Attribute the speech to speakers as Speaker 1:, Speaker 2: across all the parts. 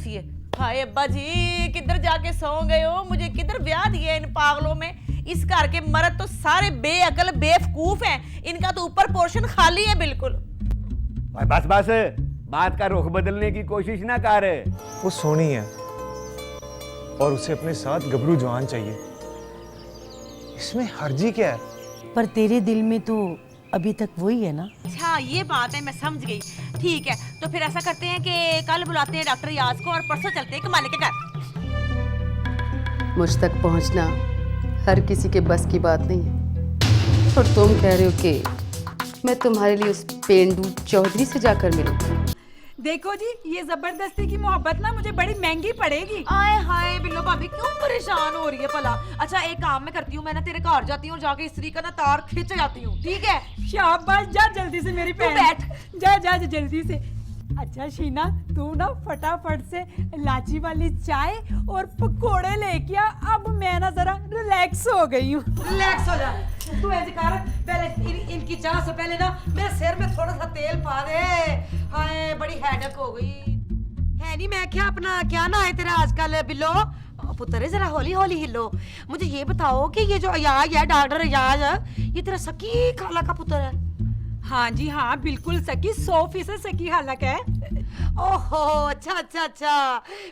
Speaker 1: दसिए। हाय अब्बा जी किधर जाके सो गए हो, मुझे किधर ब्याह दिया इन पागलों में। इस घर के मर्द तो सारे बेअकल बेवकूफ हैं, इनका तो ऊपर पोर्शन खाली है बिल्कुल।
Speaker 2: बस बस, बात का रुख बदलने की कोशिश ना कर।
Speaker 3: वो सोनी है और उसे अपने साथ गबरू जवान चाहिए, इसमें हर्जी क्या है?
Speaker 4: पर तेरे दिल में तो अभी तक वही है ना।
Speaker 1: अच्छा ये बात है, मैं समझ गई। ठीक है तो फिर ऐसा करते हैं कि कल बुलाते हैं डॉक्टर रियाज को और परसों चलते हैं कमाले के घर।
Speaker 5: मुझ तक पहुंचना हर किसी के बस की बात नहीं है, और तुम कह रहे हो कि मैं तुम्हारे लिए उस पेंडू चौधरी से जाकर मिलूं।
Speaker 6: देखो जी, ये जबरदस्ती की मोहब्बत ना मुझे बड़ी महंगी पड़ेगी।
Speaker 1: आए हाय बिल्लो भाभी क्यों परेशान हो रही है भला। अच्छा एक काम मैं करती हूँ, मैं ना तेरे घर जाती हूँ, जाके इस्त्री का ना तार खींच जाती हूँ, ठीक है?
Speaker 6: शाबाश, जा जल्दी से मेरी
Speaker 1: तू
Speaker 6: बहन,
Speaker 1: बैठ।
Speaker 6: जा जा जा जल्दी से। अच्छा शीना, तू ना फटाफट से इलायची वाली चाय और पकोड़े लेके आ। अब मैं ना जरा रिलैक्स हो गई हूँ।
Speaker 7: रिलैक्स हो जा। तू ऐसे कर, पहले इनकी चाय से पहले ना मेरे सिर में थोड़ा सा तेल पा दे। हाय बड़ी हेडेक हो गई है। नहीं मैं क्या अपना क्या ना है तेरा आजकल बिल्लो पुत्र, जरा हौली हौली हिलो। मुझे ये बताओ कि ये जो अयाज है, डॉक्टर अयाज, ये तेरा सकी खाला का पुत्र है?
Speaker 6: हाँ जी हाँ, बिल्कुल सकी, 100% सकी हालक है।
Speaker 7: ओहो अच्छा अच्छा अच्छा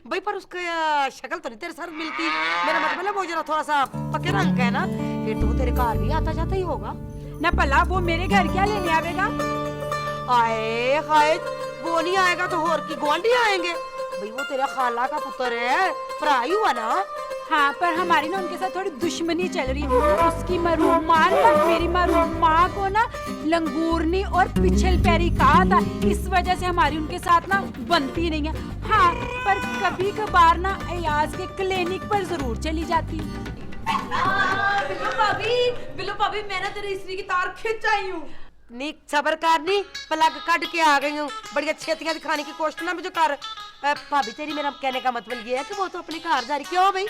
Speaker 7: भाई, पर उसका शक्ल तो नहीं तेरे साथ मिलती। मेरा मतलब है वो जरा थोड़ा सा पक्के रंग का है ना, फिर तो तेरे घर भी आता जाता ही होगा
Speaker 6: ना। भला वो मेरे घर क्या लेने आवेगा?
Speaker 7: आए हाय, वो नहीं आएगा तो और की गोंडी आएंगे भाई। वो तेरा खाला का पुत्र है, भरा ही हुआ ना।
Speaker 6: हाँ, पर हमारी ना उनके साथ थोड़ी दुश्मनी चल रही है। उसकी मरहूम माँ ना मेरी मरहूम माँ को ना लंगूरनी और पिछल पैरी कहा था, इस वजह से हमारी उनके साथ ना बनती नहीं है। हाँ, पर कभी कभार ना अयाज के क्लिनिक पर जरूर चली जाती हूँ।
Speaker 1: बिल्लो भाभी मैं ना तेरे इस्त्री की तार खींच आई हूँ।
Speaker 7: नी सबर कर, नी पलग कट के आ गई हूँ। बड़ी अच्छी दिखाने की कोशिश ना मुझे कर। भाभी तेरी मेरा कहने का मतलब ये है कि वो तो अपने घर जा रही। क्यों भाई?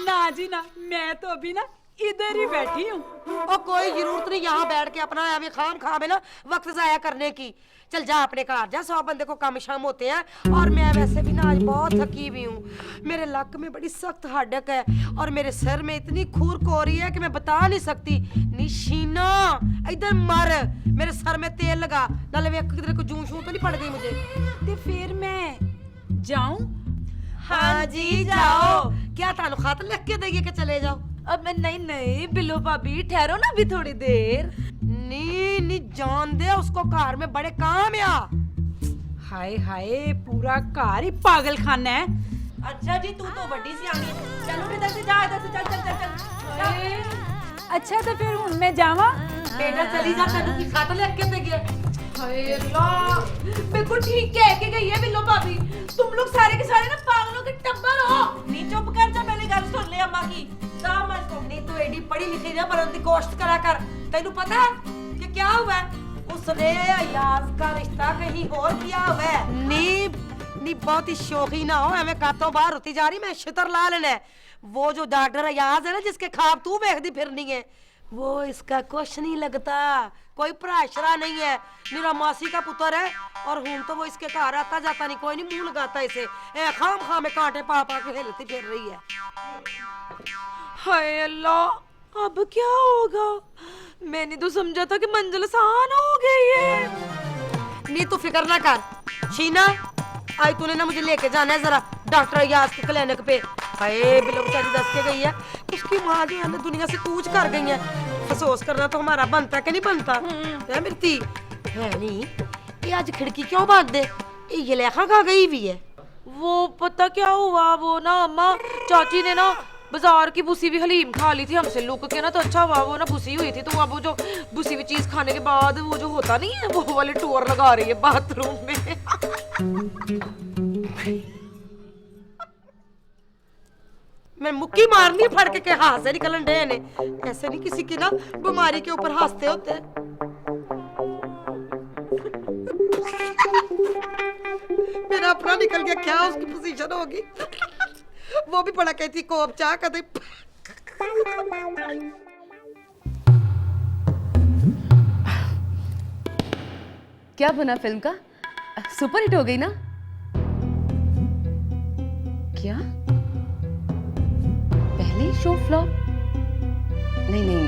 Speaker 6: ना जी ना, मैं तो अभी ना इधर ही बैठी हूँ।
Speaker 7: और कोई जरूरत नहीं यहाँ बैठ के अपना अभी खाम खा में ना वक्त जाया करने की। चल जा अपने घर जा, 100 बंदे को काम शाम होते हैं। और मैं वैसे भी ना आज बहुत थकी हुई हूँ। मेरे लक में बड़ी सख्त हड्डक है और मेरे सर में इतनी खूर को रही है कि मैं बता नहीं सकती। निशीना इधर मर, मेरे सर में तेल लगा, नाले वे किधर को जूं शूं तो नहीं पड़ गई मुझे।
Speaker 6: तो फिर मैं जाऊं?
Speaker 7: हाँ जी जाओ। क्या तानु खात लिख के देंगे कि चले जाओ?
Speaker 1: अब मैं नहीं बिल्लो भाभी ठहरो ना अभी थोड़ी देर।
Speaker 7: नी नी जान दे उसको, घर में बड़े काम या।
Speaker 6: हाय हाय, पूरा घर ही पागल खाना है।
Speaker 1: अच्छा जी तू तो बड़ी सियानी है, चलो इधर से जा, इधर से चल चल चल चल।
Speaker 6: अच्छा तो फिर हूं मैं जावा?
Speaker 7: बेटा चली जा, तेनू की खात लिख के देंगे।
Speaker 1: हाय अल्लाह, बिल्कुल ठीक कह के गई है बिल्लो भाभी। तुम लोग सारे के सारे ना पागलों के टब्बर हो। नी चुप कर जा, मैंने ਗੱਲ सुन ले अम्मा की।
Speaker 7: समझ को नहीं तो एडी पढ़ी लिखी ना बनने की कोशिश करा कर। तेनू पता है कि क्या हुआ है? उसने अयाज का रिश्ता कहीं और किया हुआ है। नी बहुत ही शौकीन ना हो, हमें कातों बाहर होती जा रही। मैं शितर लाल ने वो जो डॉक्टर अयाज है ना, जिसके ख्वाब तू देखती फिरनी है, वो इसका कुछ नहीं लगता। कोई भराशरा नहीं है, मेरा मासी का पुत्र है। और हूं तो वो इसके घर आता जाता नहीं, कोई नहीं मुंह लगाता इसे। खाम खाम में कांटे पा पा के हिलती फिर रही है।
Speaker 1: हाय अल्लाह, अब क्या होगा? मैंने तो समझा था कि मंजिल आसान हो गई है।
Speaker 7: नहीं तू फिक्र ना कर शीना, आज तूने ना मुझे लेके जाना है जरा डॉक्टर अयाज के क्लिनिक पे। हाय बिल्लो बेचारी दस के गई है, उसकी माँ जो है ना दुनिया से कूच कर गई है। अफसोस करना तो हमारा बनता कि नहीं बनता है मिर्ती है। नहीं ये आज खिड़की क्यों बांध दे, ये लेखा खा गई भी है।
Speaker 1: वो पता क्या हुआ, वो ना अम्मा चाची ने ना बाजार की बुसी हुई हलीम खा ली थी हमसे लुक के ना, तो अच्छा हुआ वो ना बुसी हुई थी। तो अब वो जो बुसी हुई चीज खाने के बाद वो जो होता नहीं है, वो वाले टूर लगा रही है बाथरूम में।
Speaker 7: मैं मुक्की मारनी फड़के के हाथ से निकलन डे ने। ऐसे नहीं किसी की ना बीमारी के ऊपर हंसते होते। मेरा अपना निकल गया, क्या उसकी पोजीशन होगी। वो भी बड़ा कहती कोप चाह कदे।
Speaker 5: क्या बना फिल्म का? सुपर हिट हो गई ना? क्या? पहले शो फ्लॉप? नहीं नहीं,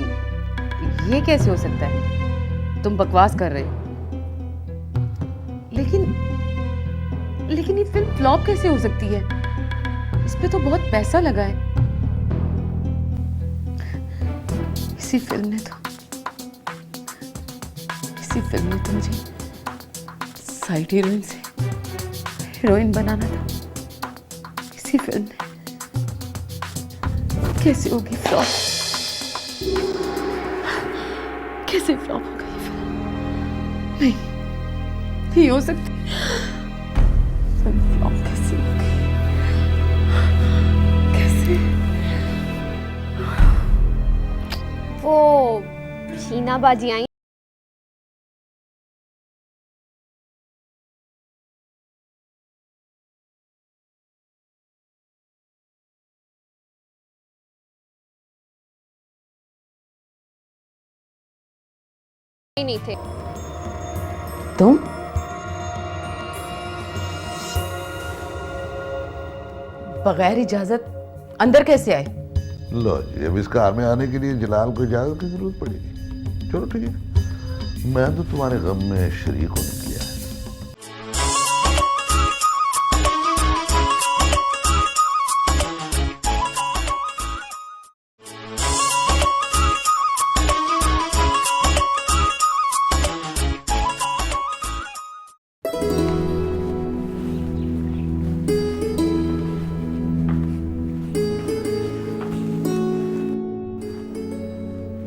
Speaker 5: ये कैसे हो सकता है? तुम बकवास कर रहे हो। लेकिन ये फिल्म फ्लॉप कैसे हो सकती है? इस पे तो बहुत पैसा लगा है। इसी फिल्म ने तो मुझे साइड हीरोइन से हीरोइन बनाना था। इसी फिल्म ने कैसे होगी फ्लॉप? कैसे फ्लॉप हो गई फिल्म? नहीं हो सकती। फिल्म फ्लॉप कैसे हो गई? कैसे?
Speaker 8: वो शीना बाजी आई नहीं थे।
Speaker 5: तुम? बगैर इजाजत अंदर कैसे आए?
Speaker 9: लो जी, अब इस कार में आने के लिए जलाल को इजाजत की जरूरत पड़ेगी। चलो ठीक है, मैं तो तुम्हारे गम में शरीक होने के लिए आया।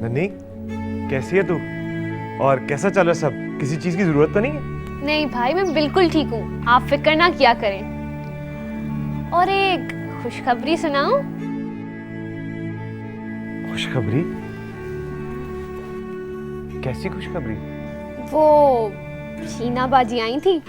Speaker 3: नन्ही, कैसी है तू? और कैसा चल रहा है सब? किसी चीज की जरूरत तो नहीं है?
Speaker 8: नहीं भाई, मैं बिल्कुल ठीक हूँ, आप फिक्र ना किया करें। और एक खुशखबरी सुनाऊं?
Speaker 3: खुशखबरी? कैसी खुशखबरी?
Speaker 8: वो शीना बाजी आई थी।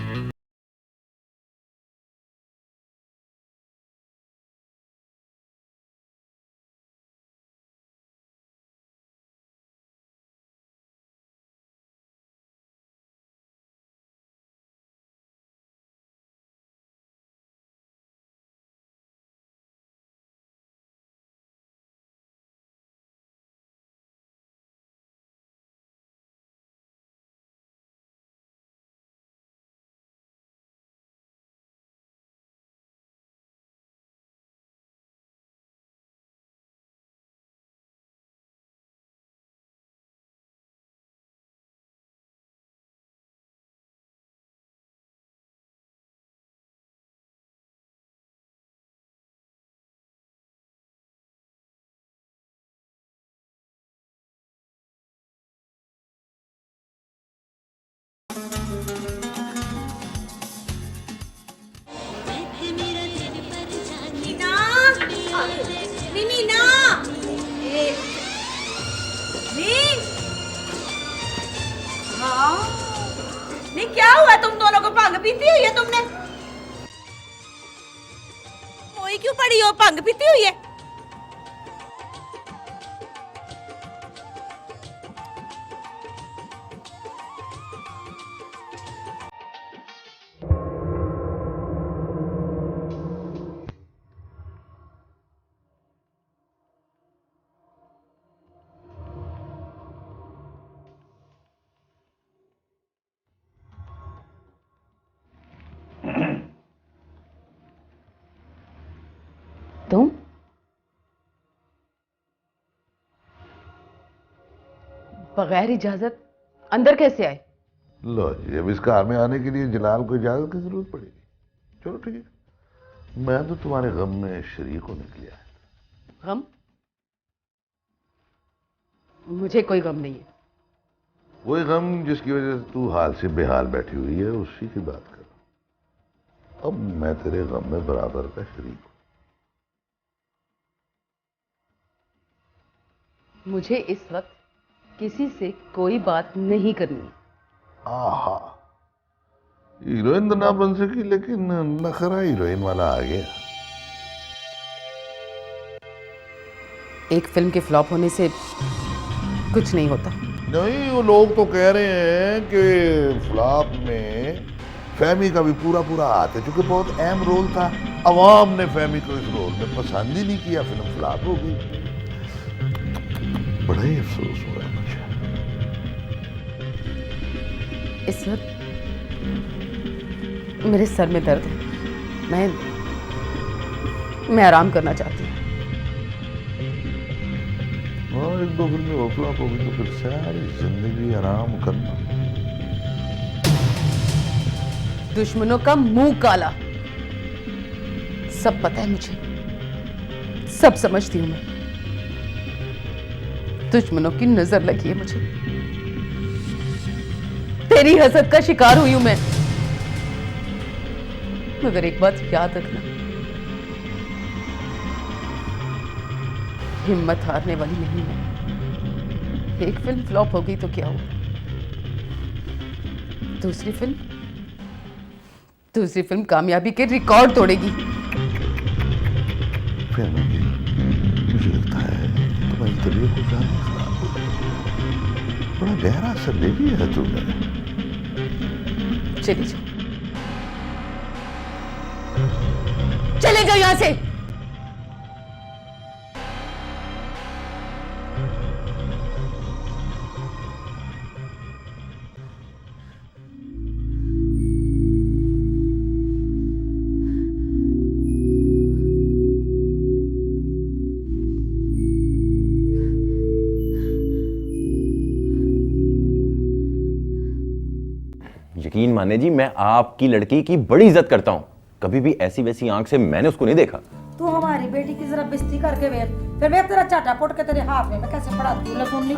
Speaker 7: नहीं क्या हुआ? तुम दोनों को भंग पीती हुई है तुमने? मोई क्यों पड़ी हो? भंग पीती हुई है?
Speaker 5: तुम? बगैर इजाजत अंदर कैसे आए?
Speaker 9: लो जी, अब इस कार में आने के लिए जलाल को इजाजत की जरूरत पड़ेगी। चलो ठीक है, मैं तो तुम्हारे गम में शरीक होने के लिए आया।
Speaker 5: गम? मुझे कोई गम नहीं है।
Speaker 9: वही गम जिसकी वजह से तू हाल से बेहाल बैठी हुई है, उसी की बात कर रहा हूं। अब मैं तेरे गम में बराबर का शरीक हूं।
Speaker 5: मुझे इस वक्त किसी से कोई बात नहीं करनी।
Speaker 9: आहा, हीरोइन तो ना बन सकी, लेकिन नखरा हीरोइन वाला आ गया।
Speaker 5: एक फिल्म के फ्लॉप होने से कुछ नहीं होता।
Speaker 9: नहीं, वो लोग तो कह रहे हैं कि फ्लॉप में फहमी का भी पूरा पूरा हाथ है, क्योंकि बहुत अहम रोल था। अवाम ने फहमी को इस रोल में पसंद ही नहीं किया, फिल्म फ्लॉप हो गई। बड़ा ही अफसोस हुआ मुझे।
Speaker 5: इस वक्त मेरे सर में दर्द है, मैं आराम करना चाहती हूँ।
Speaker 9: और एक दो फिल्में और फ्लॉप हो गई तो फिर सारी जिंदगी आराम करना।
Speaker 5: दुश्मनों का मुंह काला, सब पता है मुझे, सब समझती हूं मैं। दुश्मनों की नजर लगी है मुझे, तेरी हसद का शिकार हुई हूं मैं। मगर एक बात याद रखना, हिम्मत हारने वाली नहीं है। एक फिल्म फ्लॉप हो गई तो क्या हुआ, दूसरी फिल्म कामयाबी के रिकॉर्ड तोड़ेगी।
Speaker 9: फहमी जी, मुझे लगता है तुम्हारी तबीयत को ज्यादा खराब हो गई। बड़ा गहरा असर ले लिया है तुमने।
Speaker 5: चली जाओ, चले जाओ यहां से।
Speaker 10: यकीन माने जी, मैं आपकी लड़की की बड़ी इज्जत करता हूँ। कभी भी ऐसी वैसी आंख से मैंने उसको नहीं देखा।
Speaker 7: तू हमारी बेटी की जरा बेइज्जती करके वेख, फिर मैं तेरा चाटा पोट के तेरे हाथ में मैं कैसे पढ़ाती हूँ। सुननी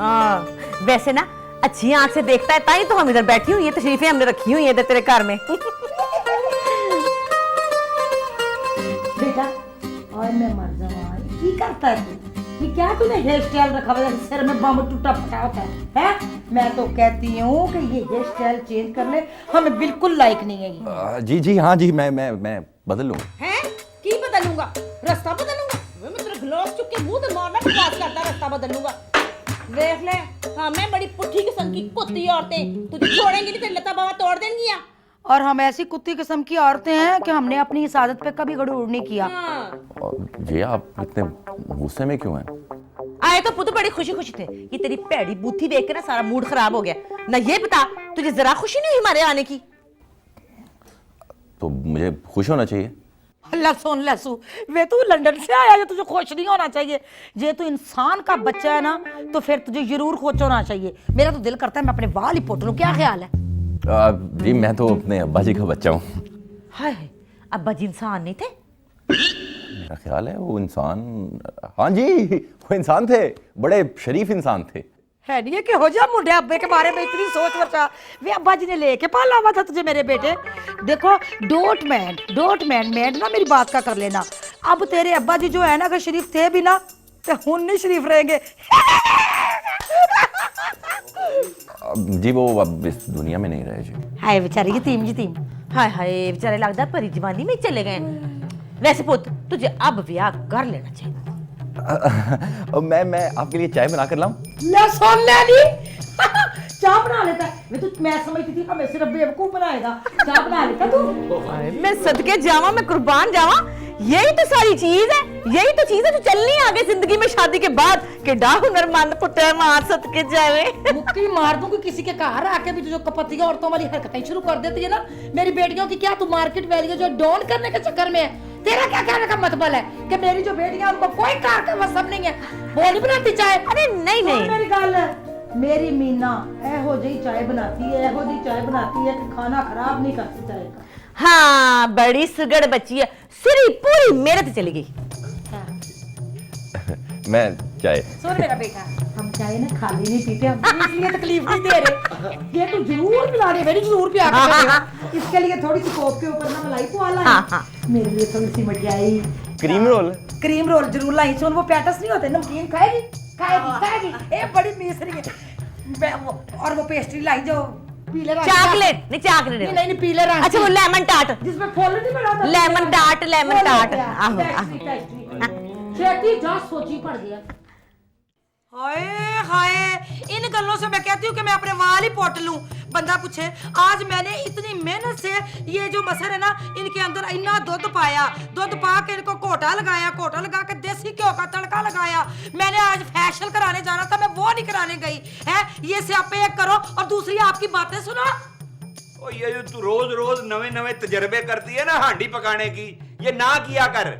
Speaker 11: वैसे ना अच्छी आंख से देखता है, ताई तो हम इधर बैठी हुई है, तशरीफें हमने रखी हुई है तेरे घर में।
Speaker 7: बेटा और मैं मर जाऊँ, की करता है तू? ये क्या तूने हेयर स्टाइल रखा हुआ है, सिर में बम टूटा फटा होता है? मैं तो कहती हूँ कि ये हेयर स्टाइल चेंज कर ले, हमें बिल्कुल लाइक नहीं है ये।
Speaker 10: जी जी हाँ जी, मैं बदल लूंगा।
Speaker 11: हैं की बदलूंगा, रास्ता बदलूंगा? मैं तेरा ग्लास चुप के मुंह ते मारना, बकवास करता, रास्ता बदलूंगा। देख ले, हाँ मैं बड़ी पुट्ठी किस्म की कुत्ती औरतें तुझे छोड़ेंगी नहीं, तेरी लता बाबा तोड़ देंगी।
Speaker 7: और हम ऐसी कुत्ती किस्म की औरतें हैं कि हमने अपनी इस आदत पे कभी गड़ूर नहीं किया।
Speaker 10: जी आप इतने गुस्से में क्यों हैं?
Speaker 11: आए तो पुत बड़ी खुशी खुशी थे, ये तेरी पैड़ी बूथी देख के ना सारा मूड खराब हो गया ना। ये बता, तुझे जरा खुशी नहीं हुई हमारे आने की?
Speaker 10: तो मुझे खुश होना चाहिए।
Speaker 7: अल्लाह सुन लसू, वे तू लंदन से आया है, तुझे खुश नहीं होना चाहिए। जे तू इंसान का बच्चा है ना, तो फिर तुझे जरूर खुश होना चाहिए। मेरा तो दिल करता है मैं अपने बाल ही पोट लूं, क्या ख्याल है?
Speaker 10: जी मैं तो अपने अब्बा जी का बच्चा हूँ।
Speaker 11: हाय, अब्बा जी इंसान नहीं थे?
Speaker 10: मेरा ख्याल है वो इंसान, हाँ जी वो इंसान थे, बड़े शरीफ इंसान थे।
Speaker 7: है नहीं है कि हो जा मुंडे अब्बे के बारे में इतनी सोच वर्षा, वे अब्बा जी ने लेके पाला हुआ था तुझे मेरे बेटे। देखो डोंट मैंड ना मेरी बात का कर लेना। अब तेरे अब्बा जी जो है ना, अगर शरीफ थे भी ना तो हुन नहीं शरीफ रहेंगे।
Speaker 10: जी वो अब इस दुनिया में नहीं रहे जी।
Speaker 7: हाय बेचारी यतीम।
Speaker 11: हाय हाय बेचारे, लगता परी जवानी में चले गए। वैसे पुत तुझे अब ब्याह कर लेना चाहिए।
Speaker 10: मैं आपके लिए चाय बना कर लाऊं?
Speaker 7: ले सुन ले नी चाय बना लेता है वे, तो मैं समझती थी हमें सिर्फ बेवकूफ बनाएगा। चाय बना लेता तू?
Speaker 11: मैं सदके जावा, मैं कुर्बान जावा, यही तो सारी चीज है, यही तो चीज है जो चलनी आगे जिंदगी में शादी के बाद। कि डा हुनरमंद पुत्र मार सदके जावे।
Speaker 7: मुक्की मार दूं कि किसी के घर आके भी जो कपतिया औरतों वाली हरकतें शुरू कर देती है ना मेरी बेटियों की, क्या तू मार्केट वैल्यू जो डॉन करने के चक्कर में है? तेरा क्या कहने का मतलब है कि मेरी जो बेटियां उनको कोई कार का मतलब नहीं है, वो नहीं बनाती चाय?
Speaker 11: अरे नहीं
Speaker 7: मेरी गल है, मेरी मीना एहो जी चाय बनाती है, एहो जी चाय बनाती है कि खाना खराब नहीं करती चाय का।
Speaker 11: हाँ बड़ी सुगड़ बच्ची है, सिरी पूरी मेहनत चली गई।
Speaker 10: मैं चाय।
Speaker 7: सुन मेरा बेटा, हम चाय ना खाली नहीं पीते, हम इसलिए तकलीफ नहीं दे रहे। ये तो जरूर पिला दे मेरी, जरूर पिला के। इसके लिए थोड़ी सी कोप के ऊपर ना मलाई पवा लाई, मेरे लिए थोड़ी सी मठियाई,
Speaker 10: क्रीम रोल
Speaker 7: जरूर लाई। सुन वो पैटस नहीं होते, नमकीन खाएगी। ए बड़ी मिसरी है। और वो पेस्ट्री लाई जो पीले रंग,
Speaker 11: चॉकलेट नहीं
Speaker 7: पीले रंग।
Speaker 11: अच्छा वो लेमन टार्ट,
Speaker 7: जिसमें फूल नहीं बना था।
Speaker 11: Lemon tart.
Speaker 7: खेती जा सोची पड़ गया। हाय हाय, इन गल्लों से मैं कहती हूँ कि मैं अपने वाल ही पोट लूं। बंदा पूछे आज मैंने इतनी मेहनत से ये जो मसर है ना इनके अंदर इतना दूध पाया, दूध पा के इनको कोटा लगाया, कोटा लगा के देसी घ्यो का तड़का लगाया। मैंने आज फैशियल कराने जाना था, मैं वो नहीं कराने गई है। ये स्यापे एक करो और दूसरी आपकी बातें सुनो।
Speaker 2: ओ ये जो तू रोज रोज नवे नवे तजर्बे करती है ना हांडी पकाने की, ये ना किया कर।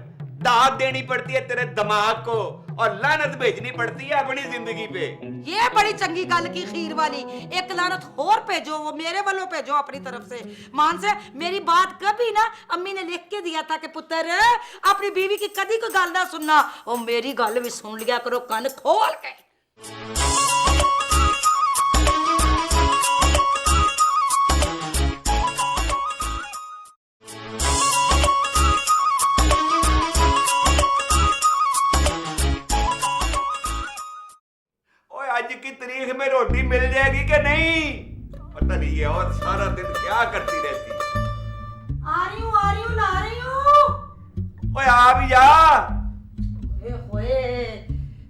Speaker 2: दाद देनी पड़ती है तेरे दिमाग को और लानत भेजनी पड़ती है अपनी जिंदगी पे।
Speaker 7: ये बड़ी चंगी गल की खीर वाली, एक लानत और भेजो, वो मेरे वालों भेजो अपनी तरफ से। मान से मेरी बात कभी ना अम्मी ने लिख के दिया था कि पुत्र अपनी बीवी की कभी कोई गल ना सुनना। और मेरी गल भी सुन लिया करो कान खोल के।
Speaker 2: आज की तारीख में रोटी मिल जाएगी कि नहीं पता नहीं है। और सारा दिन क्या करती रहती है।
Speaker 7: आ रही हूँ ला रही हूँ।
Speaker 2: ओए आ भी जा।
Speaker 7: होए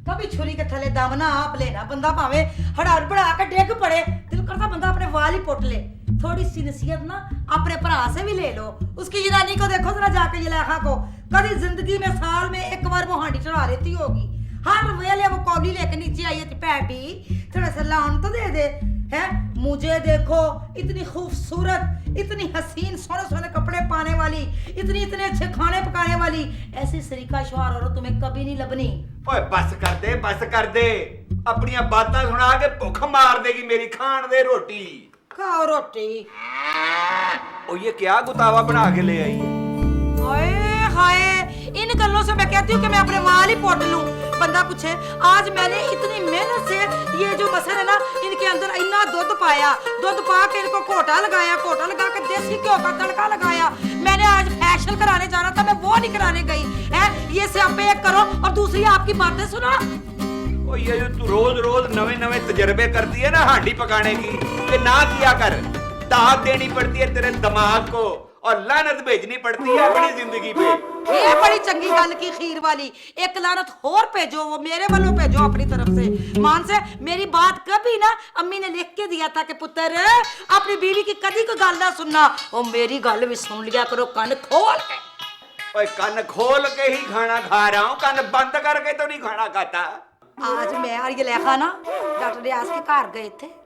Speaker 7: कभी छुरी के थले दामना आप लेना, बंदा भावे हड़ाड़ बढ़ा के डेग पड़े, दिल करता बंदा अपने वाल ही पोट ले। थोड़ी सी नसीहत ना अपने भरा से भी ले लो। उसकी जनानी को देखो जरा जाके जलेखा को, कभी जिंदगी में साल में एक बार वो हांडी चढ़ा लेती होगी। हर वेले वो कौली लेके नीचे आई थी, पैडी थोड़ा सा लाउन तो दे दे है। मुझे देखो इतनी खूबसूरत, इतनी हसीन, सोने सोने कपड़े पाने वाली, इतने अच्छे खाने पकाने वाली, ऐसी सरीका शुआर औरत तुम्हें कभी नहीं लबनी।
Speaker 2: ओए बस कर दे अपनी बातें सुना के भूख मार देगी मेरी। खान दे रोटी।
Speaker 7: खाओ रोटी।
Speaker 2: ओ ये क्या गुतावा बना के ले आई है।
Speaker 7: हाय हाय इन गल्लों से मैं कहती हूँ कि मैं अपने वाल ही पोट लूं। बंदा पूछे आज मैंने इतनी मेहनत से ये जो मसर है ना इनके अंदर इतना दूध पाया, दूध पा के इनको कोटा लगाया, कोटा लगा के देसी घ्यो का तड़का लगाया। मैंने आज फैशियल कराने जाना था, मैं वो नहीं कराने गई है। ये स्यापे एक करो और दूसरी आपकी बातें सुनो।
Speaker 2: ओ ये जो तू रोज रोज नवे नवे तजर्बे करती है ना हांडी पकाने की, ये ना किया कर। दाद देनी पड़ती है तेरे दिमाग को और लानत भेजनी पड़ती है अपनी जिंदगी पे।
Speaker 7: ये बड़ी चंगी गल की खीर वाली, एक लानत और भेजो, वो मेरे वालों भेजो अपनी तरफ से। मान से मेरी बात कभी ना अम्मी ने लिख के दिया था कि पुत्र अपनी बीवी की कभी कोई गल ना सुनना। और मेरी गल भी सुन लिया करो कान खोल के।
Speaker 2: ओए कान खोल के ही खाना खा रहा हूँ, कान बंद करके तो नहीं खाना खाता।
Speaker 7: आज मैं और ये लेखा ना डॉक्टर रियाज के घर गए थे।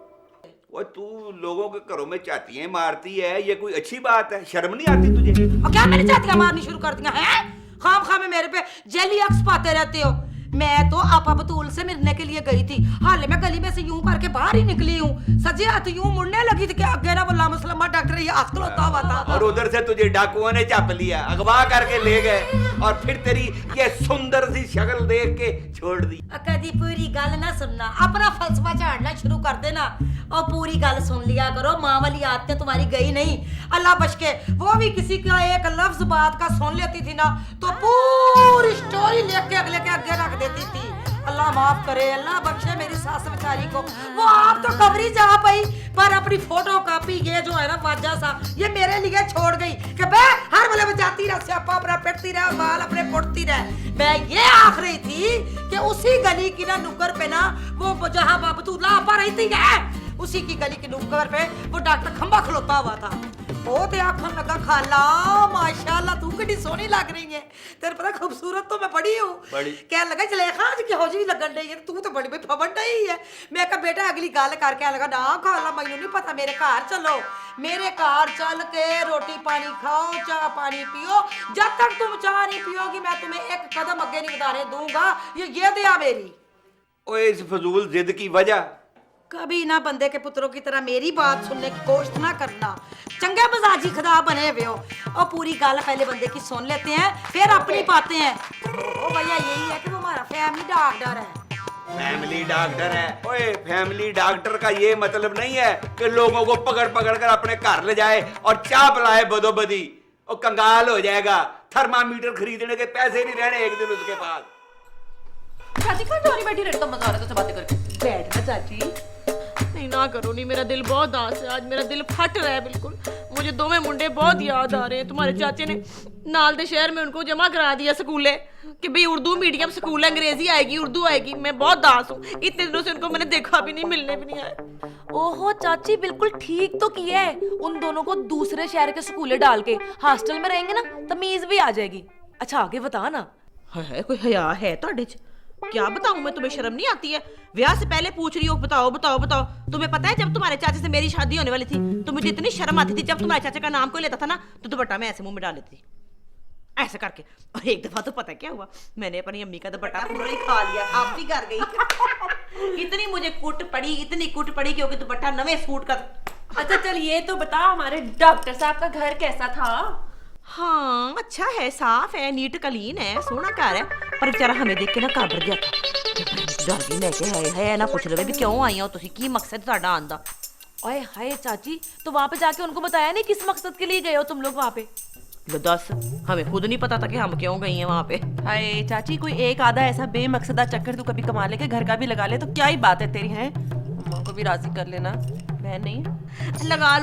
Speaker 2: वो तू लोगों के घरों में चातियां मारती है, ये कोई अच्छी बात है? शर्म नहीं आती तुझे?
Speaker 7: और क्या मैंने चातियां मारनी शुरू कर दिया है? खाम खाम में मेरे पे जेली अक्स पाते रहते हो। मैं तो आपा बतूल से मिलने के लिए गई थी, हाले मैं गली में से यूं करके बाहर ही निकली हूँ, सजे हाथ यूं मुड़ने लगी थी कि आगे ना वो मुसलमान डॉक्टर ये आजकल होता हुआ था।
Speaker 2: और उधर से तुझे डाकुओं ने चाप लिया, अगवा करके ले गए और फिर तेरी ये सुंदर सी शक्ल देख के छोड़ दी।
Speaker 7: कदी पूरी गल ना सुनना, अपना फलसफा झाड़ना शुरू कर देना और पूरी गल सुन लिया करो। माँ वाली आदतें तुम्हारी गई नहीं, अल्लाह बच के। वो भी किसी का एक लफ्ज बात का सुन लेती थी ना तो पूरी स्टोरी लेके अगले के आगे रख देती थी। अल्लाह माफ करे, अल्लाह बख्शे मेरी सास बेचारी को। वो आप तो कबरी जा पाई पर अपनी फोटो कॉपी ये जो है ना वाजा सा ये मेरे लिए छोड़ गई कि बे हर वाले बजाती रह, स्यापा अपना पिटती रह, बाल अपने पुटती रह। मैं ये आख रही थी कि उसी गली की ना नुक्कड़ पे ना वो जहाँ बाबतूला आपा रहती है, उसी की गली की नुक्कड़ पे वो डॉक्टर खंबा खलोता हुआ था। वो ते आखन लगा खाला माशाल्लाह तू कितनी सोहनी लग रही है, तेरे पता खूबसूरत तो मैं बड़ी हूँ। कह लगा जलेखा आज किहो जी लगन रही है, तू तो बड़ी भाई फबन रही है। मैं कहा बेटा अगली गल करके लगा ना खाला मैनू नहीं पता, मेरे घर चलो, मेरे घर चल के रोटी पानी खाओ, चाह पानी पियो। जब तक तुम चाह नहीं पियोगी मैं तुम्हें एक कदम आगे नहीं बढ़ाने दूंगा। ये दिया मेरी।
Speaker 2: ओए इस फजूल जिद की वजह
Speaker 7: कभी ना बंदे के पुत्रों की तरह मेरी बात सुनने की कोशिश ना करना, चंगे मजाजी खुदा बने हुए हो। और पूरी गल पहले बंदे की सुन लेते हैं फिर अपनी पाते हैं। ओ भैया यही है कि वो हमारा फैमिली डॉक्टर है।
Speaker 2: फैमिली डॉक्टर है? ओए फैमिली डॉक्टर का ये मतलब नहीं है कि लोगों को पकड़ पकड़ कर अपने घर ले जाए और चाह पिलाए बदोबदी। वो कंगाल हो जाएगा, थर्मामीटर खरीदने के पैसे नहीं रहने एक दिन उसके पास।
Speaker 1: चाची कहाँ जा रही बैठी रहती, तो मजा आ रहा है तुझसे बातें करके।
Speaker 7: बैठ ना चाची,
Speaker 11: नहीं ना करो नहीं, मेरा दिल बहुत उदास है आज, मेरा दिल फट रहा है बिल्कुल। मुझे दोवें मुंडे बहुत याद आ रहे हैं। तुम्हारे चाचे ने नाल दे शहर में उनको जमा करा दिया स्कूले कि भाई उर्दू मीडियम स्कूल है, अंग्रेजी आएगी उर्दू आएगी। मैं बहुत उदास हूँ, इतने दिनों से उनको मैंने देखा भी नहीं, मिलने भी नहीं आए।
Speaker 1: ओहो चाची, बिल्कुल ठीक तो किया है, उन दोनों को दूसरे शहर के स्कूले डाल के हॉस्टल में रहेंगे ना, तमीज भी आ जाएगी। अच्छा आगे बता ना।
Speaker 11: है कोई हया है ਤੁਹਾਡੇ ਚ? क्या बताऊं मैं, तुम्हें शर्म नहीं आती है? ब्याह से पहले पूछ रही हो बताओ बताओ बताओ। तुम्हें पता है जब तुम्हारे चाचे से मेरी शादी होने वाली थी तो मुझे इतनी शर्म आती थी, जब तुम्हारे चाचे का नाम कोई लेता था ना तो दुपट्टा मैं ऐसे मुंह में डाल लेती थी, ऐसे करके। और एक दफा तो पता क्या हुआ, मैंने अपनी अम्मी का दुपट्टा पूरा ही खा लिया, आप भी कर गई। इतनी मुझे कुट पड़ी, इतनी कुट पड़ी क्योंकि दुपट्टा नवे सूट का।
Speaker 1: अच्छा चल ये तो बता, हमारे डॉक्टर साहब का घर कैसा था?
Speaker 11: हाँ अच्छा है, साफ है, नीट क्लीन है, सोना घर है, पर बेचारा हमें देख के ना काबर गया था। डर गई मैं कि है ना पूछ लवे भी क्यों आई हो तुसी, की मकसद ਤੁਹਾਡਾ आन दा?
Speaker 1: ओए हाय चाची, तो वहां पे जाके उनको बताया नहीं किस मकसद के लिए गए हो तुम लोग वहां पे?
Speaker 11: लो दस, हमें खुद नहीं पता था कि हम क्यों गई हैं वहां पे।
Speaker 12: हाय चाची, कोई एक आधा ऐसा बेमकसदा चक्कर तू कभी कमा ले के घर का भी लगा ले तो क्या ही बात है तेरी, है? अम्मा को भी राजी कर लेना, बहन नहीं
Speaker 11: लगा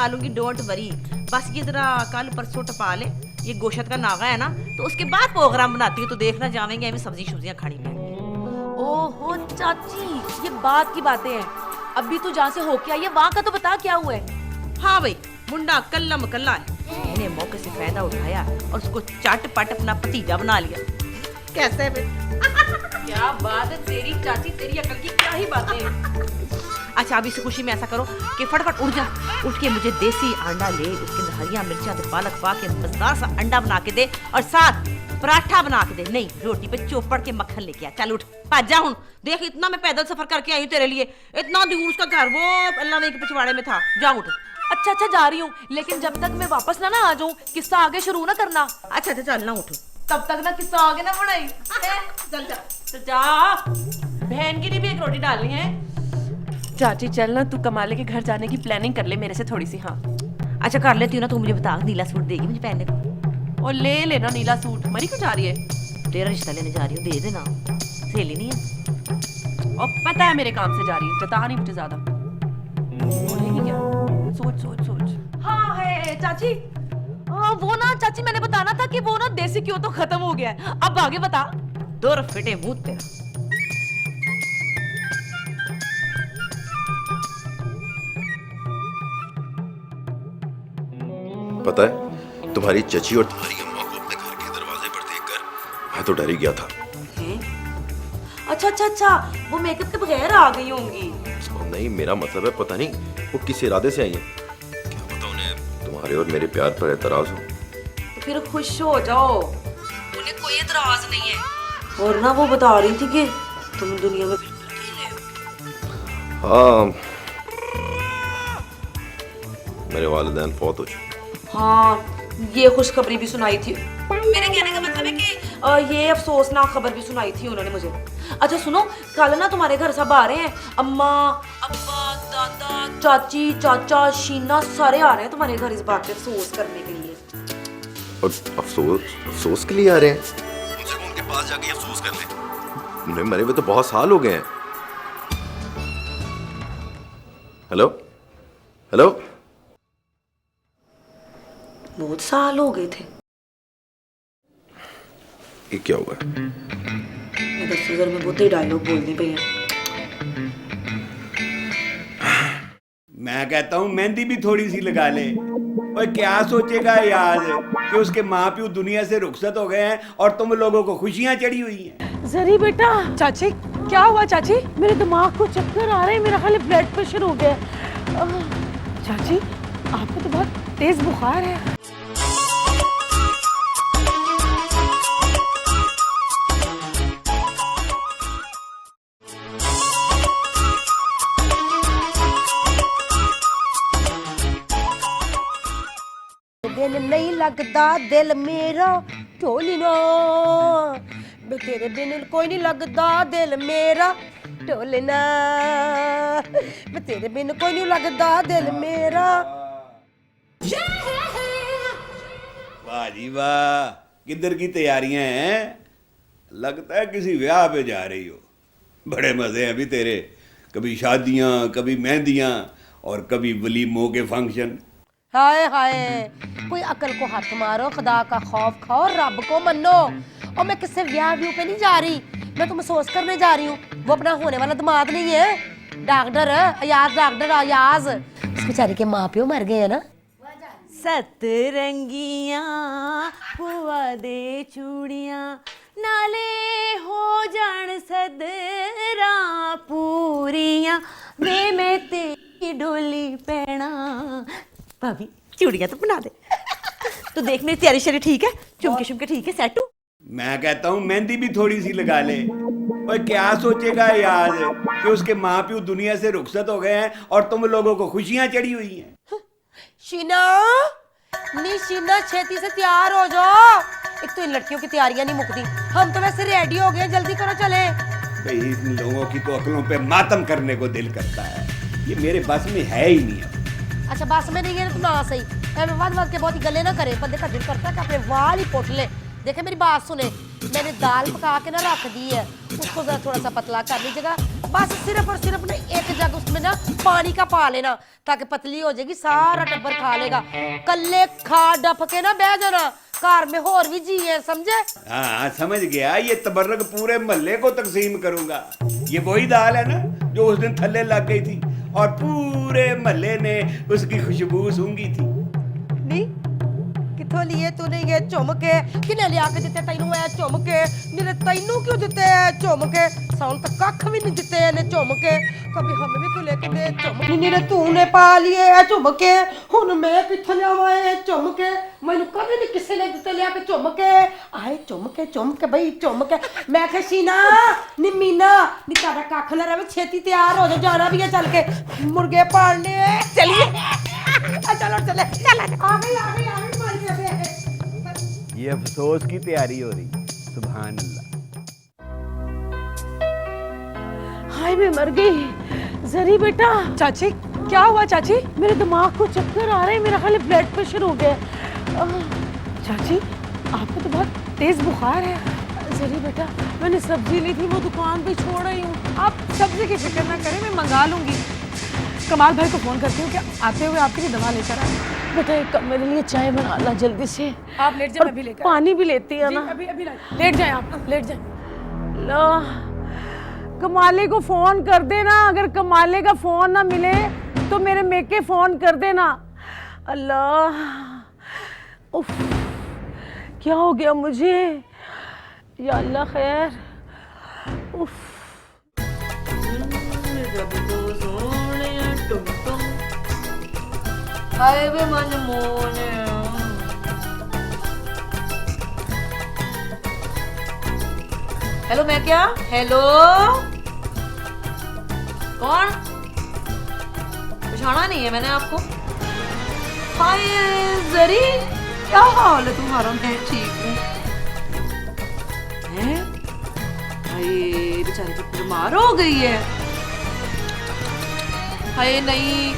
Speaker 11: लूंगी, डोंट वरी। बस ये जरा कल परसों टपा ले, ये गोशत का नागा है ना, तो उसके बाद प्रोग्राम बनाती हूँ, तो देखना जावेंगे हमें सब्जी शुब्जियां खानी पड़ेंगी।
Speaker 1: ओहो चाची, ये बात की बातें हैं। अभी तू जहाँ से होके आई है वहाँ का तो बता क्या हुआ है?
Speaker 11: हाँ भाई, मुंडा कल्ला मकल्ला है, मैंने मौके से फायदा उठाया और उसको चट पट अपना भतीजा बना लिया। कैसे
Speaker 1: क्या बात है तेरी चाची, तेरी अकल की क्या ही बातें हैं।
Speaker 11: अच्छा अभी से खुशी में ऐसा करो कि फटाफट उठ जा, उठ के मुझे देसी अंडा ले, उसके अंदर हरिया मिर्चा तो पालक पा के मजेदार सा अंडा बना के दे, और साथ पराठा बना के दे, नहीं रोटी पे चोपड़ के मक्खन लेके आ। चल उठ, भाग जा हूं। देख इतना मैं पैदल सफर करके आई हूं तेरे लिए, इतना दूर उसका घर वो अल्लाह के पिछवाड़े में था। जा उठ।
Speaker 1: अच्छा जा रही हूँ, लेकिन जब तक मैं वापस ना आ जाऊँ किस्सा आगे शुरू ना करना।
Speaker 11: अच्छा चल ना उठ,
Speaker 1: तब तक ना किस्सा आगे ना बढ़ाई।
Speaker 11: चल जा
Speaker 12: तो जा, बहन के लिए भी एक रोटी डालनी है। चाची चल ना, तू कमाले के घर जाने की प्लानिंग कर ले मेरे से थोड़ी सी। हाँ
Speaker 11: अच्छा कर लेती हूँ ना, तू मुझे बता नीला सूट देगी मुझे पहनने को?
Speaker 12: और ले लेना नीला सूट। मरी क्यों जा रही है?
Speaker 11: तेरा रिश्ता लेने जा रही हूँ, दे देना, सहेली नहीं है।
Speaker 12: और पता है मेरे काम से जा रही है, जता नहीं मुझे ज्यादा। बोलेगी क्या? सोच।
Speaker 1: हाँ है चाची, वो ना चाची मैंने बताना था कि वो ना देसी घ्यो तो खत्म हो गया है, अब आगे बता।
Speaker 11: दूर फिटे मुंह तेरा।
Speaker 13: पता है तुम्हारी चची और तुम्हारी अम्मा को अपने घर के दरवाजे पर देखकर मैं तो डर ही गया था।
Speaker 1: अच्छा, वो मेकअप के बगैर आ गई होंगी।
Speaker 13: नहीं मेरा मतलब है पता नहीं वो किस इरादे से आई है, क्या पता उन्हें तुम्हारे और मेरे प्यार पर एतराज हो।
Speaker 1: तो फिर खुश हो जाओ, उन्हें कोई एतराज नहीं है। और ना वो बता रही थी कि तुम दुनिया में बिल्कुल अकेले हो।
Speaker 13: हाँ मेरे वालिदैन फौत हो चुके।
Speaker 1: हाँ ये खुशखबरी भी सुनाई थी, मेरे कहने का मतलब है कि ये अफसोसनाक खबर भी सुनाई थी उन्होंने मुझे। अच्छा सुनो, कल ना तुम्हारे घर सब आ रहे हैं, अम्मा अब्बा दादा चाची चाचा शीना सारे आ रहे हैं तुम्हारे घर इस बात पे अफसोस करने के लिए।
Speaker 13: और अफसोस के लिए आ रहे हैं? मुझे उनके पास जाके अफसोस कर ले, उन्हें मरे हुए तो बहुत साल हो गए हैं। हेलो
Speaker 1: बहुत साल हो गए थे।
Speaker 13: ये क्या हुआ?
Speaker 1: मैं 10,000 में बहुत ही डायलॉग बोलने पे हैं।
Speaker 2: मैं कहता हूँ मेहंदी भी थोड़ी सी लगा ले। और क्या सोचेगा यार कि उसके माँ प्यो दुनिया से रुखसत हो गए हैं और तुम लोगों को खुशियाँ चढ़ी हुई हैं।
Speaker 4: जरी बेटा। चाची क्या हुआ चाची? मेरे दिमाग को चक्कर आ रहे हैं, मेरा खाली ब्लड प्रेशर हो गया। चाची आपको तो बहुत तेज बुखार है।
Speaker 7: दिन नहीं लगता दिल मेरा ढोलना, तेरे बिन कोई नहीं लगता दिल मेरा ढोलना, तेरे बिन कोई नहीं लगता दिल मेरा।
Speaker 2: वाह जी वाह, किधर की तैयारियां हैं? लगता है किसी ब्याह पे जा रही हो। बड़े मजे हैं अभी तेरे, कभी शादियां, कभी मेहंदियां और कभी वलीमों के फंक्शन।
Speaker 7: हाय हाय, कोई अकल को हाथ मारो, खुदा का खौफ खाओ, रब को मनो। और मैं किससे ब्याह व्यू पे नहीं जा रही, मैं तो महसूस करने जा रही हूँ। वो अपना होने वाला दामाद नहीं है, डॉक्टर अयाज, डॉक्टर अयाज। उस बेचारे के माँ प्यो मर गए हैं ना।
Speaker 11: सतरंगियां पुआ दे चूड़ियां नाले हो जान सदरा पूरियां वे मैं तेरी डोली पैना। भाभी चूड़ियां तो बना दे। तो देख मेरी तैयारी शरी ठीक है, चुमके शुमके ठीक है, सेट हूँ।
Speaker 2: मैं कहता हूँ मेहंदी भी थोड़ी सी लगा ले। और क्या सोचेगा यार कि उसके माँ प्यो दुनिया से रुखसत हो गए हैं और तुम लोगों को खुशियां चढ़ी हुई हैं।
Speaker 7: शीना, नी शीना छेती से तैयार हो जाओ। एक तो इन लड़कियों की तैयारियां नहीं मुकती, हम तो वैसे रेडी हो गए, जल्दी करो चले।
Speaker 2: भाई इन लोगों की तो अकलों पे मातम करने को दिल करता है, ये मेरे बस में है ही नहीं।
Speaker 7: अच्छा बस में नहीं है तो ना सही, वद के बहुत ही गले ना करे, बंदे का दिल करता है कि अपने वाल ही पोट ले। देखे मेरी बात सुने, मैंने दाल पका के ना रख दी है, उसको जरा थोड़ा सा पतला कर लीजिएगा। बस सिर्फ और सिर्फ ना एक जग उसमें ना पानी का पा लेना, ताकि पतली हो जाएगी, सारा टब्बर खा लेगा। कल्ले खा डप के ना बह जाना, घर में और भी जी है, समझे?
Speaker 2: हाँ समझ गया, ये तबर्रक पूरे मोहल्ले को तकसीम करूंगा। ये वही दाल है ना जो उस दिन थल्ले लग गई थी और पूरे मोहल्ले ने उसकी खुशबू सूंघी थी।
Speaker 7: नहीं किथों लिए तूने ये झुमके, किने लिया के दिते तैनू है झुमके? मेरे तैनू क्यों दिते है झुमके? साउंड तक कख भी नहीं दिते ने झुमके, कभी हमें भी क्यों लेके दे झुमके? नहीं तूने पा लिए है झुमके, हुन मैं किथों लियावां है झुमके? मैनू कभी नहीं किसी ने दिते लिया के झुमके। आए झुमके झुमके भाई झुमके। मैं कह शीना नी मीना नी तारा कख ना रहे, छेती तैयार हो जा, जाना भी है चल के मुर्गे पालने। चलिए चलो चले चल, आ गई
Speaker 2: ये अफसोस की तैयारी हो रही। सुभान अल्लाह।
Speaker 4: हाय मैं मर गई। जरी बेटा। चाची क्या हुआ चाची? मेरे दिमाग को चक्कर आ रहे हैं, मेरा खाली ब्लड प्रेशर हो गया। चाची आपको तो बहुत तेज बुखार है। जरी बेटा मैंने सब्जी ली थी, वो दुकान पे छोड़ रही हूँ। आप सब्जी की फिक्र ना करें, मैं मंगा लूंगी। कमाल भाई को फोन करती हूँ कि आते हुए आपके लिए दवा लेकर आए। बेटा एक कप मेरे लिए चाय बना ला जल्दी से।
Speaker 6: आप लेट जाए, मैं भी लेकर
Speaker 4: पानी भी लेती है ना।
Speaker 6: अभी लेट जाए, आप लेट जाए।
Speaker 4: ला कमाले को फोन कर देना, अगर कमाले का फोन ना मिले तो मेरे मेके फोन कर देना। अल्लाह उफ क्या हो गया मुझे, या अल्लाह खैर। उफ
Speaker 1: हाय वे मन मोने। हेलो मैं क्या? हेलो कौन? पहचाना नहीं है मैंने आपको। हाय जरी, क्या हाल है तुम्हारा? मैं ठीक हूँ। हैं? हाय बेचारी तो बीमार हो गई है। हाय नहीं,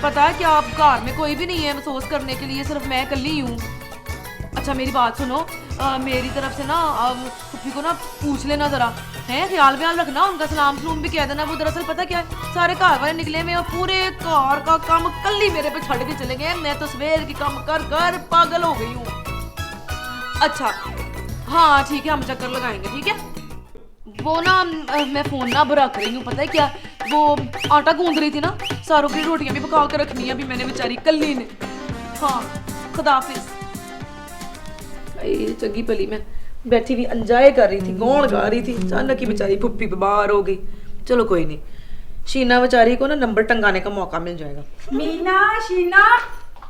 Speaker 1: पता है क्या आप घर में कोई भी नहीं है महसूस करने के लिए, सिर्फ मैं अकेली हूँ। अच्छा मेरी बात सुनो, मेरी तरफ से ना फुफी को ना पूछ लेना जरा, है ख्याल व्याल रखना, उनका सलाम सलूम भी कह देना। वो दरअसल पता क्या है, सारे घर वाले निकले में और पूरे घर का काम कल ही मेरे पे छड़ के चले गए। मैं तो सवेर की काम कर कर पागल हो गई हूँ। अच्छा हाँ ठीक है, हम चक्कर लगाएंगे, ठीक है। वो ना मैं फोन ना रख रही हूँ, पता है क्या, वो आटा गूंद रही थी ना, सारों की रोटियां भी पका कर रखनी है अभी मैंने बेचारी कल्ली ने। हाँ खुदाफिज। चंगी भली मैं बैठी भी अंजाए कर रही थी, गौण गा रही थी, अचानक ही बेचारी फुप्पी बीमार हो गई। चलो कोई नहीं, शीना बेचारी को ना नंबर टंगाने का मौका मिल जाएगा।
Speaker 6: मीना शीना,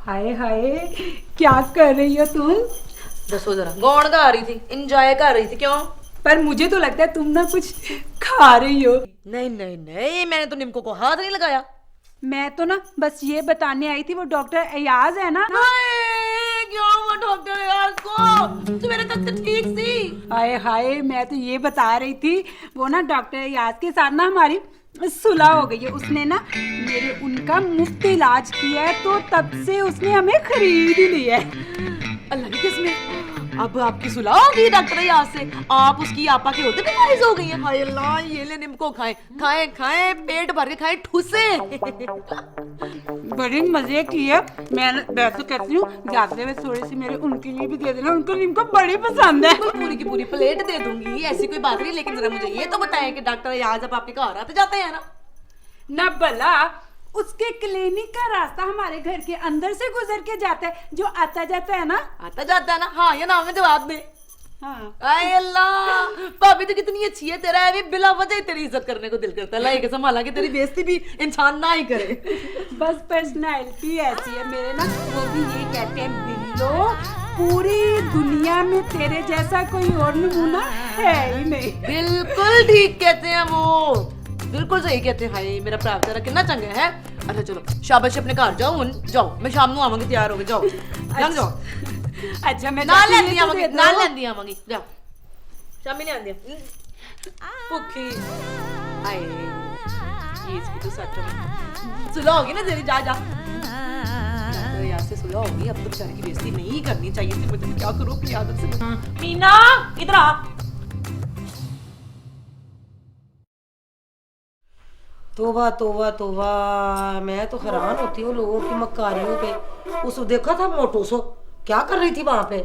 Speaker 6: हाय हाय क्या कर रही हो तुम?
Speaker 1: दसो जरा। गौण गा रही थी, इंजॉय कर रही थी। क्यों?
Speaker 6: पर मुझे तो लगता है तुम ना कुछ खा रही हो।
Speaker 1: नहीं नहीं नहीं, मैंने तो निम्को को हाथ नहीं लगाया।
Speaker 6: मैं तो ना बस ये बताने आई थी, वो डॉक्टर अयाज है ना।
Speaker 1: क्यों वो डॉक्टर अयाज को? तुम्हारे तक तो ठीक थी।
Speaker 6: हाय हाय मैं तो ये बता रही थी, वो ना डॉक्टर अयाज के साथ ना हमारी सुलह हो गई है। उसने ना मेरे उनका मुफ्त इलाज किया है, तो तब से उसने हमें खरीद ही लिया है।
Speaker 1: अल्लाह की किस्में। अब आपकी सुलह होगी डॉक्टर यहाँ से, आप उसकी आपा के होते फाइज हो गई है। हाय अल्लाह, ये ले निम्को खाएं खाएं खाएं, पेट भर के खाएं, ठुसे।
Speaker 6: बड़ी मजे की है। मैं तो कहती हूँ जाते हुए थोड़ी सी मेरे उनके लिए भी दे देना, उनको निम्को बड़ी पसंद है।
Speaker 1: पूरी की पूरी प्लेट दे दूंगी, ऐसी कोई बात नहीं। लेकिन जरा मुझे ये तो बताएं कि डॉक्टर यहाँ जब आपके घर आते जाते हैं
Speaker 6: ना भला उसके क्लिनिक का रास्ता हमारे घर के अंदर से गुजर के जाता है, जो आता जाता है ना।
Speaker 1: आता जाता है ना, हाँ ये नाम है जवाब दे।
Speaker 6: हाँ।
Speaker 1: आय अल्लाह, भाभी तो कितनी अच्छी है, तेरा है बिला वजह तेरी इज्जत करने को दिल करता है। लाइक कसम, हालांकि तेरी बेइज्जती भी इंसान ना ही करे।
Speaker 6: बस पर्सनैलिटी ऐसी है मेरे ना, वो भी ये कहते हैं बिल्लो पूरी दुनिया में तेरे जैसा कोई और नमूना है ही नहीं।
Speaker 1: बिल्कुल ठीक कहते हैं वो, बिल्कुल सही कहते हैं। हाय मेरा भरा तेरा कितना चंगा है। अच्छा चलो शाबाश, अपने घर जाओ, जाओ, मैं शाम को आवांगी, तैयार हो गए, जाओ लंघ जाओ।
Speaker 6: अच्छा मैं
Speaker 1: नाल लेंदी आवांगी, नाल लेंदी आवांगी, जा शामी ले आंदी भूखी। हाय ये इसकी तो सच में सुलह होगी ना तेरी, जा जा तो यहाँ से सुलह होगी। अब तो बेचारे की बेइज्जती नहीं करनी चाहिए थी, मुझे क्या करूँ अपनी आदत से। मीना इधर आ।
Speaker 7: तोबा तोबा तोबा, मैं तो हैरान होती हूँ लोगों की मक्कारियों पे। उस देखा था मोटो सो क्या कर रही थी वहां पे।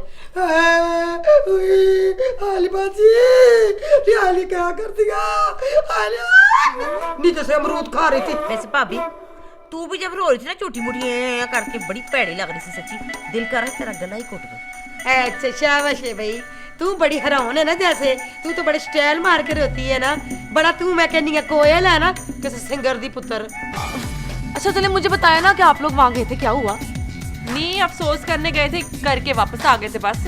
Speaker 7: आली बाजी, आली क्या कर दिया, नीचे से अमरूद खा रही थी।
Speaker 11: वैसे भाभी तू भी जब रो रही थी ना छोटी मोटी करके, बड़ी भैड़ी लग रही थी सच्ची, दिल कर रहा तेरा गला ही घुट गया।
Speaker 7: अच्छा शाबाश है भाई, तू बड़ी हैरान है ना, जैसे तू तो बड़े स्टाइल मार के रोती है ना, बड़ा तू मैं कहनी है कोयल है ना, किसी सिंगर दी पुत्र।
Speaker 1: अच्छा चले मुझे बताया ना कि आप लोग वहां गए थे, क्या हुआ?
Speaker 12: नहीं अफसोस करने गए थे, करके वापस आ गए थे बस।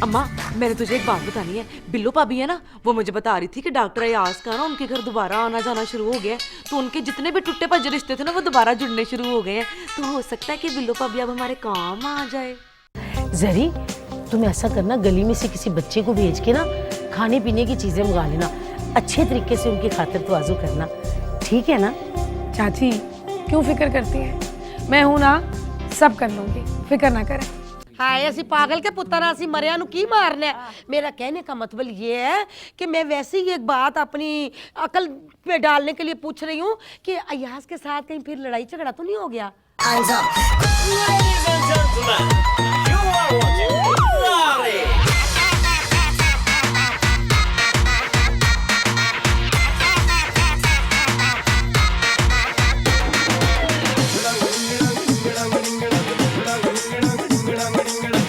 Speaker 1: अम्मा मैंने तुझे एक बात बतानी है। बिल्लो भाभी है ना, वो मुझे बता रही थी कि डॉक्टर अयाज का ना उनके घर दोबारा आना जाना शुरू हो गया है, तो उनके जितने भी टूटे भजे रिश्ते थे ना वो दोबारा जुड़ने शुरू हो गए हैं। तो हो सकता है कि बिल्लो भाभी अब हमारे काम आ जाए।
Speaker 4: जरी तुम ऐसा करना, गली में से किसी बच्चे को भेज के ना खाने पीने की चीजें मंगा लेना, अच्छे तरीके से उनकी खातिर तवाज़ु करना, ठीक है ना?
Speaker 14: चाची क्यों फिक्र करती है, मैं हूं ना, सब कर लूंगी, फिक्र ना करें।
Speaker 7: हाय असी पागल के पुत्र असी मरिया नु की मारना है। मेरा कहने का मतलब ये है कि मैं वैसे ही एक बात अपनी अकल पे डालने के लिए पूछ रही हूँ कि अयाज के साथ कहीं फिर लड़ाई झगड़ा तो नहीं हो गया?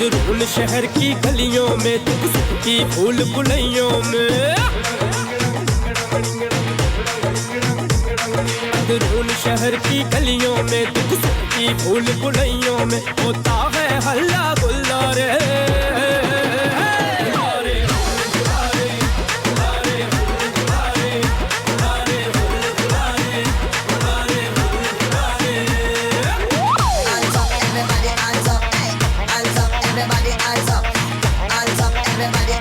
Speaker 15: अंदरून शहर की गलियों में, दुख सुख की फूल बुलैयों में, अंदरून शहर की गलियों में, दुख सुख की फूल बुलैयों में होता है हल्ला गुल्ला रे।
Speaker 16: Everybody